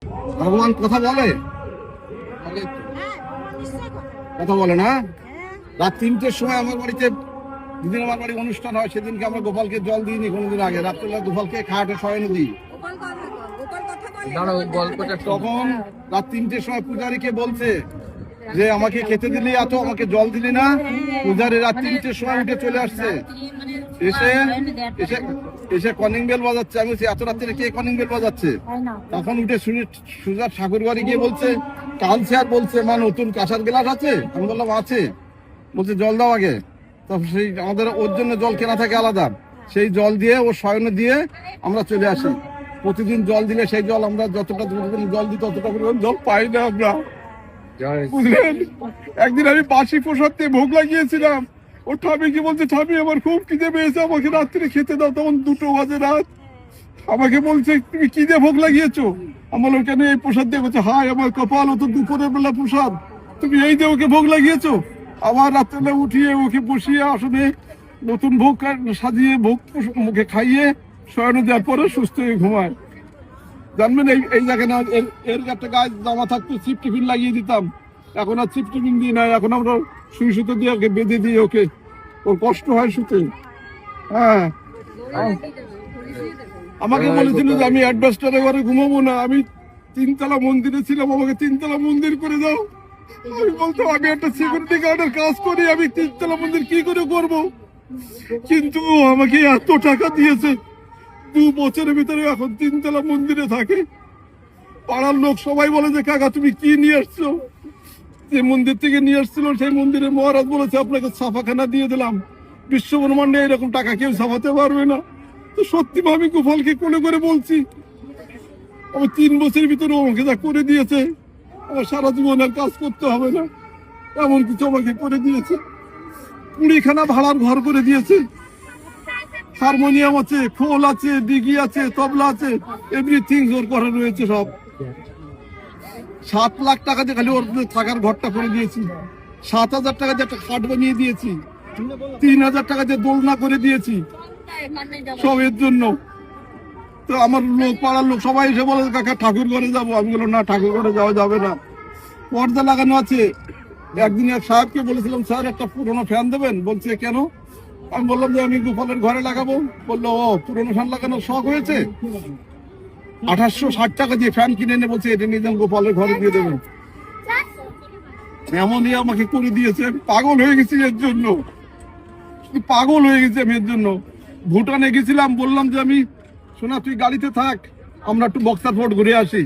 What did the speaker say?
ভগবান কথা বলে? কথা বলে না? রাত 3টের সময় আমার বাড়িতে, যেদিন আমার বাড়ি অনুষ্ঠান হয় সেদিনকে আমরা গোপালকে জল দিইনি কোনোদিন আগে। রাত্রেবেলা গোপালকে খাটে শয়নে দিই। তখন রাত 3টের সময় পূজারীকে বলছে যে আমাকে খেতে দিলি এত, আমাকে জল দিলি না। পূজারী রাত 3টের সময় উঠে চলে আসছে, এসে এসে এসে কলিং বেল বাজাচ্ছে। আমি বলছি এত রাত্রে কে কলিং বেল বাজাচ্ছে? তখন উঠে সুজার ঠাকুর বাড়ি গিয়ে বলছে কাল স্যার বলছে মা নতুন কাঁসার গ্লাস আছে। আমি বললাম আছে। বলছে জল দাও আগে। তো সেই আমাদের ওর জন্য জল কেনা থাকে আলাদা, সেই জল দিয়ে ও শয়নে দিয়ে আমরা চলে আসি। প্রতিদিন জল দিলে সেই জল আমরা যতটা জল দিই ততটা পরিমাণ জল পাই না আমরা, বুঝলেন। একদিন আমি বাসি প্রসাদ দিয়ে ভোগ লাগিয়েছিলাম। ও ঠামি কি বলছে, ঠামি আমার খুব খিদে পেয়েছে, আমাকে রাত্রে খেতে দাও। তখন 2টো বাজে রাত। আমাকে বলছে তুমি কি দিয়ে ভোগ লাগিয়েছো? আমার কেন এই প্রসাদ দিয়ে? বলছে হাই আমার কপাল, ও তো দুপুরের বেলা প্রসাদ, তুমি এই যে ওকে ভোগ লাগিয়েছো। আবার রাত্রেবেলা উঠিয়ে ওকে বসিয়ে আসনে নতুন ভোগ সাজিয়ে ভোগ মুখে খাইয়ে শয়নে দেওয়ার পরে সুস্থ হয়ে ঘুমায়। জানবেন এই জায়গায় না এর একটা গায়ে জামা থাকতো, চিপ টিফিন লাগিয়ে দিতাম। এখন আর চিপ টিফিন দিই না, এখন আমরা সুই সুতো দিয়ে ওকে বেঁধে দিই। ওকে ওর কষ্ট হয় শুতে। হ্যাঁ, আমাকে বলেছিল যে আমি অ্যাডভাস্টারে ঘরে ঘুমাবো না, আমি 3তলা মন্দিরে ছিলাম, আমাকে 3তলা মন্দির করে দাও। আমি বলতো আমি একটা সিকিউরিটি গার্ডের কাজ করি, আমি 3তলা মন্দির কি করে করব? কিন্তু আমাকে এত টাকা দিয়েছে, 2 বছরের ভিতরে এখন 3তলা মন্দিরে থাকে। পাড়ার লোক সবাই বলে যে কাকা তুমি কি নিয়ে আসছো? যে মন্দির থেকে নিয়ে আসছিল সেই মন্দিরে মহারাজ বলেছে আপনাকে ছাপাখানা দিয়ে দিলাম, বিশ্ব ব্রহ্মাণ্ডে এরকম টাকা কেউ ছাপাতে পারবে না। তো সত্যি আমি গোপালকে কোলে করে বলছি, আমার 3 বছরের ভিতরে আমাকে যা করে দিয়েছে, আমার সারা জীবন আর কাজ করতে হবে না, এমন কিছু আমাকে করে দিয়েছে। 20খানা ভাড়ার ঘর করে দিয়েছে, হারমোনিয়াম আছে, খোল আছে, ডিগি আছে, তবলা আছে, এভরিথিং ওর করা রয়েছে সব। 7 লাখ টাকা দিয়ে খালি ওর থাকার ঘরটা করে দিয়েছি। 7,000 টাকা দিয়ে একটা খাট বানিয়ে দিয়েছি। 3,000 টাকা দিয়ে দোলনা করে দিয়েছি, সব এর জন্য। তো আমার লোক, পাড়ার লোক সবাই এসে বলে কাকা ঠাকুর ঘরে যাবো। আমি বললাম না, ঠাকুর ঘরে যাওয়া যাবে না, পর্দা লাগানো আছে। একদিন এক সাহেবকে বলেছিলাম স্যার একটা পুরোনো ফ্যান দেবেন। বলছে কেন? আমি বললাম যে আমি গোপালের ঘরে লাগাবো। বললো ও পুরোনো ফ্যান লাগানোর শখ হয়েছে, 2860 টাকা দিয়ে ফ্যান কিনে এনে বলছে এটা নিয়ে যান গোপালের ঘরে দিয়ে দেবেন। এমনই আমাকে করে দিয়েছে। পাগল হয়ে গেছি এর জন্য, পাগল হয়ে গেছি আমি এর জন্য। ভুটানে গেছিলাম, বললাম যে আমি শোনা তুই গাড়িতে থাক, আমরা একটু বক্সার ফোর্ট ঘুরে আসি।